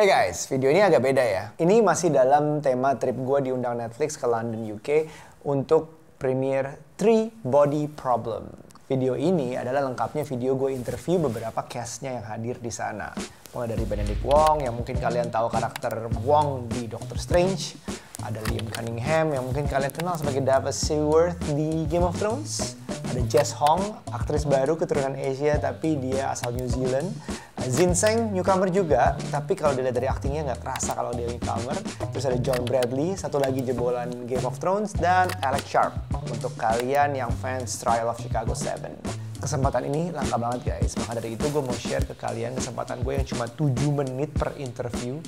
Hey guys, video ini agak beda ya. Ini masih dalam tema trip gue diundang Netflix ke London, UK untuk premiere Three Body Problem. Video ini adalah lengkapnya video gue interview beberapa castnya yang hadir di sana. Mulai dari Benedict Wong, yang mungkin kalian tahu karakter Wong di Doctor Strange. Ada Cunningham, yang mungkin kalian kenal sebagai Davos Seaworth di Game of Thrones. Ada Jess Hong, aktris baru keturunan Asia tapi dia asal New Zealand. Zine Tseng, newcomer juga, tapi kalau dilihat dari aktingnya nggak kerasa kalau dia newcomer. Terus ada John Bradley, satu lagi jebolan Game of Thrones, dan Sharpe untuk kalian yang fans Trial of Chicago 7. Kesempatan ini langka banget guys, maka dari itu gue mau share ke kalian kesempatan gue yang cuma 7 menit per interview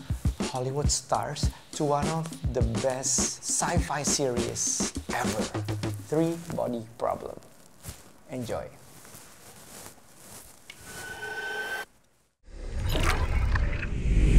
Hollywood stars to one of the best sci-fi series ever, Three Body Problem. Enjoy.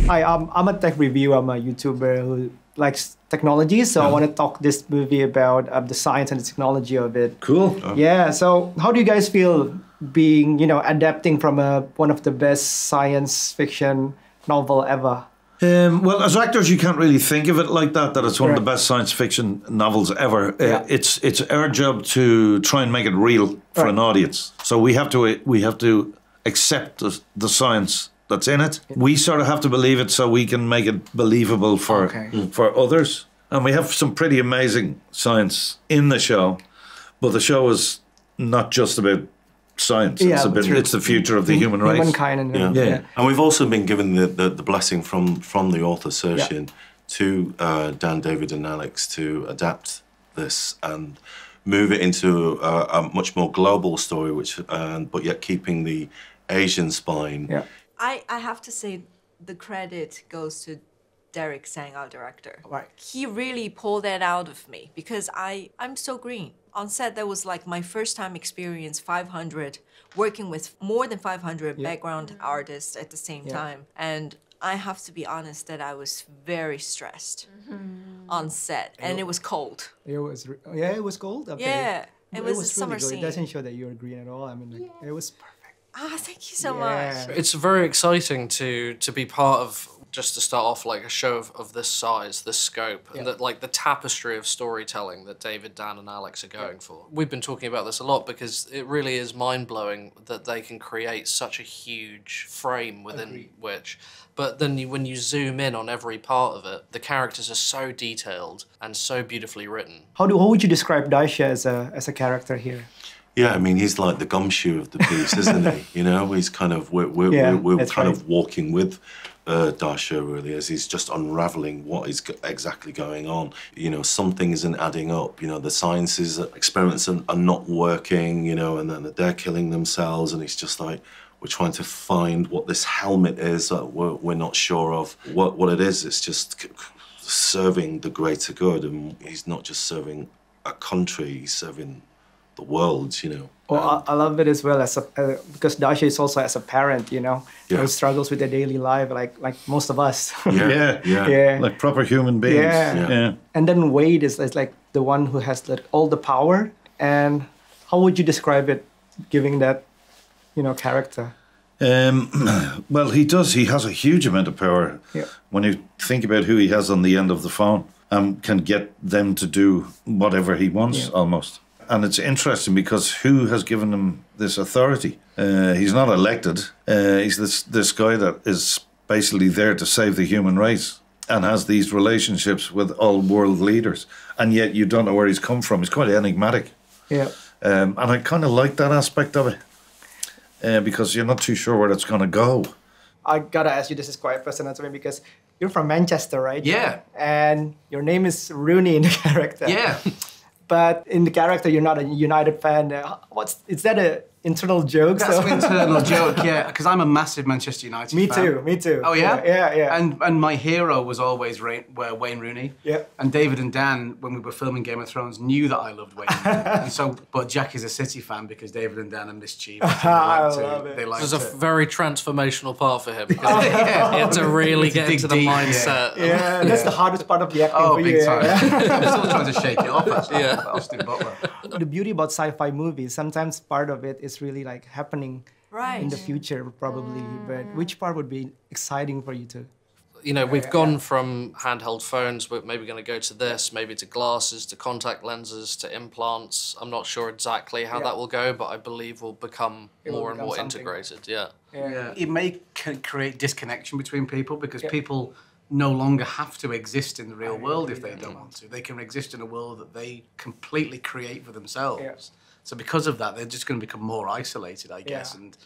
Hi, I'm a tech reviewer. I'm a YouTuber who likes technology, so I want to talk this movie about the science and the technology of it. Cool. Yeah. So, how do you guys feel being, adapting from one of the best science fiction novel ever? Well, as actors, you can't really think of it like that. That it's one of the best science fiction novels ever. It's our job to try and make it real for an audience. So we have to accept the science that's in it. We sort of have to believe it so we can make it believable for others. And we have some pretty amazing science in the show, but the show is not just about science. It's the future of the human race. Humankind. And we've also been given the blessing from the author, Saoirse, to Dan, David and Alex to adapt this and move it into a much more global story, but yet keeping the Asian spine. Yeah. I have to say the credit goes to Derek Sang, our director. Right. He really pulled that out of me because I'm so green. On set, that was like my first time experience 500, working with more than 500 background artists at the same time. And I have to be honest that I was very stressed on set, and it was cold. It was cold? Okay. Yeah, it was a summer really scene. It doesn't show that you were green at all. I mean, it was perfect. Ah, thank you so much. It's very exciting to be part of, just to start off, like a show of this size, this scope, and that, like, the tapestry of storytelling that David, Dan and Alex are going for. We've been talking about this a lot because it really is mind-blowing that they can create such a huge frame within which, but then when you zoom in on every part of it, the characters are so detailed and so beautifully written. How would you describe Daisha as a character here? Yeah, I mean, he's like the gumshoe of the piece, isn't he? He's kind of, we're kind of walking with Daisha, really, as he's just unraveling what is exactly going on. Something isn't adding up. The sciences, experiments are not working, and then they're killing themselves, and he's just like, we're trying to find what this helmet is that we're not sure of what it is. It's just serving the greater good, and he's not just serving a country, he's serving the world, Well, I love it as well because Daisha is also as a parent, who struggles with their daily life, like most of us. Yeah. Like proper human beings. Yeah. And then Wade is like the one who has all the power. And how would you describe it, giving that, character? Well, he does. He has a huge amount of power. Yeah. When you think about who he has on the end of the phone, can get them to do whatever he wants, almost. And it's interesting because who has given him this authority? He's not elected. He's this guy that is basically there to save the human race and has these relationships with all world leaders. And yet you don't know where he's come from. He's quite enigmatic. Yeah. And I kind of like that aspect of it because you're not too sure where it's going to go. I gotta ask you, this is quite personal to me because you're from Manchester, right? Yeah. And your name is Rooney in the character. Yeah. But in the character, you're not a United fan. Is that an internal joke? That's an internal joke, yeah. Because I'm a massive Manchester United fan. Me too. Oh, yeah? Yeah. And my hero was always Wayne Rooney. Yeah. And David and Dan, when we were filming Game of Thrones, knew that I loved Wayne Rooney. But Jack is a City fan because David and Dan are mischievous. I love it. This is a very transformational part for him because he had to really get into the mindset. Yeah, that's the hardest part of the acting for you. Big time. I'm still trying to shake it off, actually. Austin Butler. The beauty about sci-fi movies, sometimes part of it is really like happening in the future, probably. But which part would be exciting for you to? you know, we've gone from handheld phones, we're maybe going to go to this, maybe to glasses, to contact lenses, to implants. I'm not sure exactly how that will go, but I believe we'll become more and more integrated. Yeah. It may create disconnection between people because people no longer have to exist in the real world if they don't want to. They can exist in a world that they completely create for themselves. So because of that, they're just going to become more isolated, I guess, and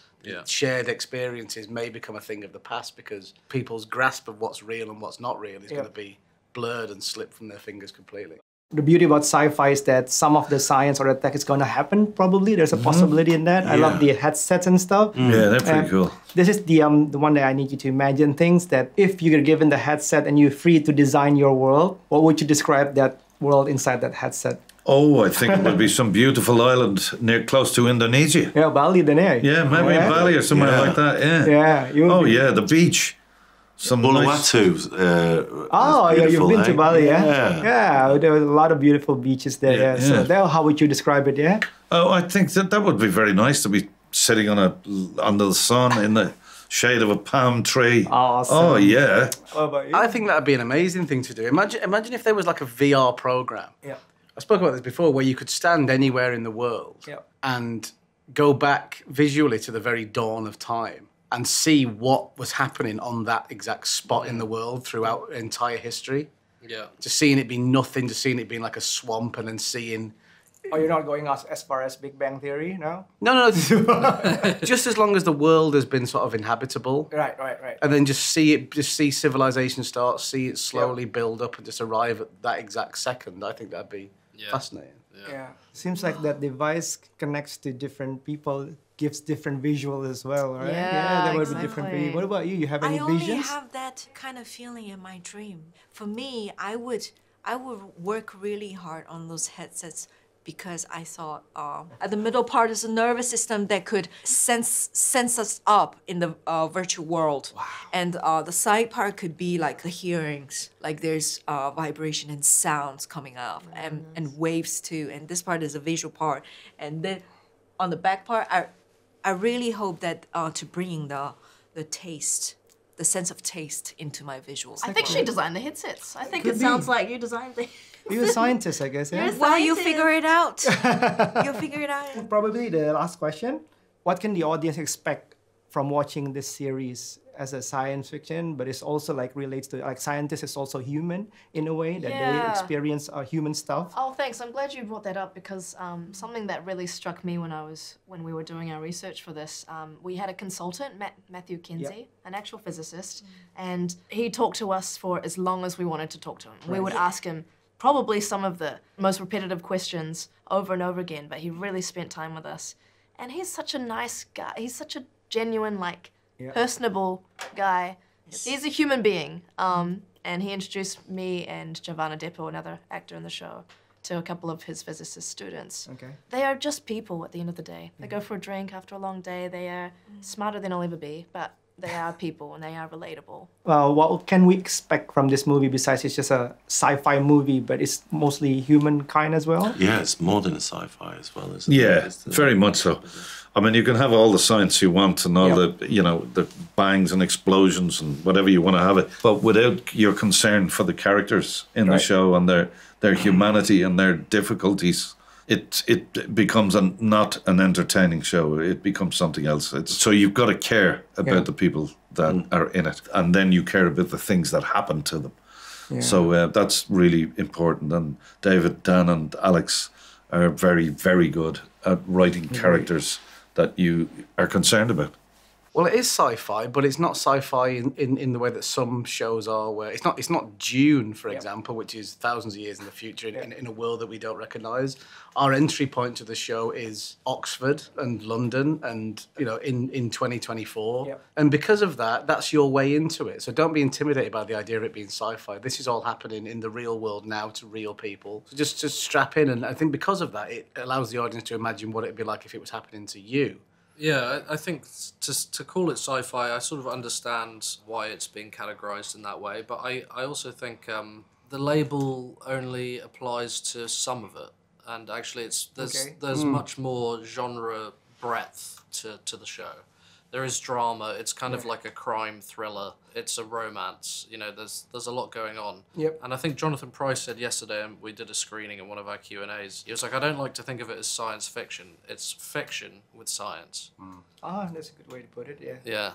shared experiences may become a thing of the past because people's grasp of what's real and what's not real is going to be blurred and slip from their fingers completely. The beauty about sci-fi is that some of the science or the tech is going to happen, probably. There's a possibility in that. I love the headsets and stuff. Yeah, they're pretty cool. This is the one that I need you to imagine things that if you're given the headset and you're free to design your world, what would you describe that world inside that headset? Oh, I think it would be some beautiful island close to Indonesia. Yeah, Bali, then. Yeah, maybe in Bali or somewhere like that. Yeah. Yeah. The beach. Some Uluwatu. You've been to Bali, Yeah, there were a lot of beautiful beaches there. So, how would you describe it? Yeah. Oh, I think that would be very nice to be sitting under the sun in the shade of a palm tree. Awesome. Oh yeah. What about you? I think that'd be an amazing thing to do. Imagine if there was like a VR program. Yeah. I spoke about this before, where you could stand anywhere in the world and go back visually to the very dawn of time and see what was happening on that exact spot in the world throughout entire history. Yeah. Just seeing it being nothing, just seeing it being like a swamp, and then seeing... Oh, you're not going as far as Big Bang Theory, no? No. Just as long as the world has been sort of inhabitable. Right. And then just see civilization start, see it slowly build up and just arrive at that exact second. I think that'd be fascinating. Yeah. Seems like that device connects to different people, gives different visual as well, right? Yeah, there would be different visual. What about you? You have any visions? I only have that kind of feeling in my dream. For me, I would work really hard on those headsets because I thought at the middle part is a nervous system that could sense us up in the virtual world. Wow. And the side part could be like the hearings, like there's vibration and sounds coming up and waves too. And this part is a visual part. And then on the back part, I really hope that to bring the taste, the sense of taste into my visuals. I think she designed the headsets. I think it sounds like you designed the... You're a scientist, I guess, yeah? Well, you figure it out. You'll figure it out. Probably the last question. What can the audience expect from watching this series as a science fiction, but it's also like relates to, like scientists is also human in a way that they experience human stuff? Oh, thanks. I'm glad you brought that up because something that really struck me when we were doing our research for this, we had a consultant, Matthew Kinsey, an actual physicist, and he talked to us for as long as we wanted to talk to him. We would ask him probably some of the most repetitive questions over and over again, but he really spent time with us. And he's such a nice guy. He's such a genuine, personable guy. Yes. He's a human being. And he introduced me and Giovanna Depot, another actor in the show, to a couple of his physicist students. Okay. They are just people at the end of the day. They go for a drink after a long day. They are smarter than I'll ever be, but they are people and they are relatable. What can we expect from this movie besides it's just a sci-fi movie, but it's mostly humankind as well? Yeah, it's more than a sci-fi as well, isn't it? Yeah, very much so. I mean, you can have all the science you want and all the, the bangs and explosions and whatever you want to have it, but without your concern for the characters in the show and their humanity and their difficulties, it becomes not an entertaining show. It becomes something else. So you've got to care about the people that are in it, and then you care about the things that happen to them. Yeah. So that's really important. And David, Dan, and Alex are very, very good at writing characters that you are concerned about. Well, it is sci-fi, but it's not sci-fi in the way that some shows are, where it's not Dune, for example, which is thousands of years in the future in a world that we don't recognise. Our entry point to the show is Oxford and London and, in 2024. Yep. And because of that, that's your way into it. So don't be intimidated by the idea of it being sci-fi. This is all happening in the real world now to real people. So just strap in, and I think because of that, it allows the audience to imagine what it'd be like if it was happening to you. Yeah, I think to call it sci-fi, I sort of understand why it's being categorized in that way, but I also think the label only applies to some of it, and actually there's much more genre breadth to the show. There is drama. It's kind of like a crime thriller. It's a romance. You know, there's a lot going on. Yep. And I think Jonathan Pryce said yesterday, and we did a screening in one of our Q&As, he was like, I don't like to think of it as science fiction. It's fiction with science. Ah, that's a good way to put it, yeah. Yeah.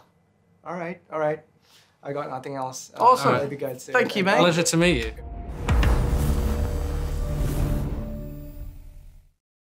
All right. I got nothing else. Awesome. That'd be good. So Thank you, mate. Pleasure to meet you.